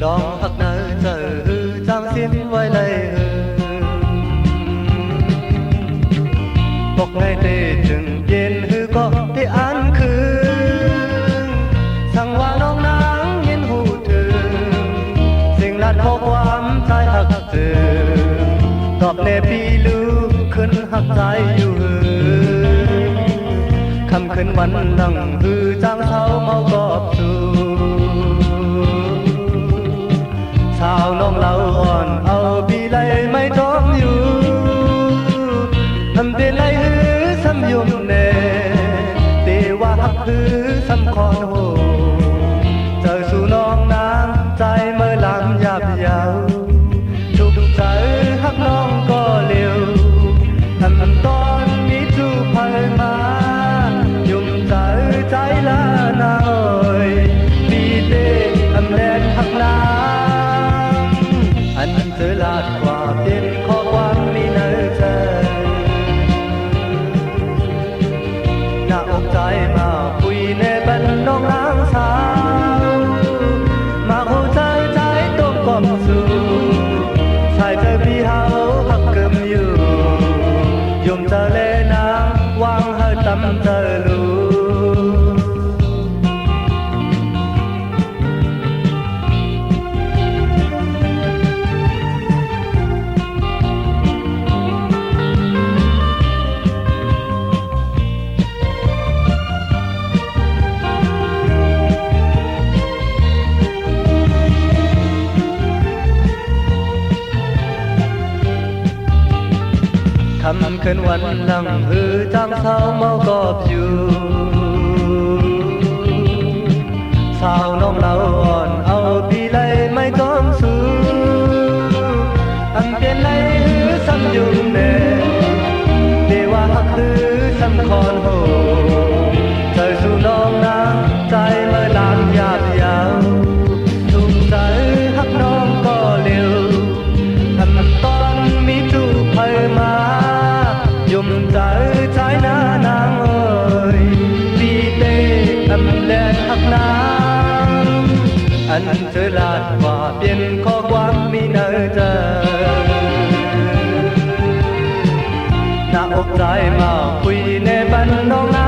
ดองหักเนอเจอฮือจางเสียนไว้เลยฮือตกในเตจึงเย็นฮือก็ได้อ่านคืนสั่งว่าน้องนางเย็นหูถึงสิ่งลัดข้อความใจหักเจอตอบในปีลูกขึ้นหักใจอยู่ฮือคำคืนวันหลังฮือจางเท้าเมากอบสู่สาวน้องเราอ่อนเอาปีไลไม่จอมอยู่ทำเป็นไรฮือซ้ำยุ่มเน่เตว่าหักฮือซ้ำคอนโหเจอสู่น้องนางใจเมื่อลำหยาบยาวทุกใจหักน้องก็เร็วทำตอนมีจูบภัยมายุ่มใจใจละนาเอ่ยปีเต้ทำแดนหักนาอันเธอลาดกว่าเป็นข้อความมีในใจหน้าอกใจมาคุยในบันน้องนางสาวมาหัวใจใจต้องกอบสู่ชายเธอพี่เฮาหักเกิมอยู่ยมเจอเลนางวางเฮาตำเจอลูคำคืนวันหลังฮือจางเท้าเมากอบอยู่สาวน้องเราอ่อนเอาปีไลไม่จอมสู้อันเป็นไรฮือซ้ำยุ่มเน่เดว่าหักฮือซ้ำคอนโหเจอสู่น้องนางใจเมื่อลานหยาบยาวถูกใจหักน้องก็เร็วทำตอนมีจูบภัยมายุ่มใจใจหน้านางเอ่ยปีเต้ทำแลนหักนางอันเธอลาดว่าเปลี่ยนข้อความมีเนอเจอหน้าอกใจมาคุยในบันน้องนา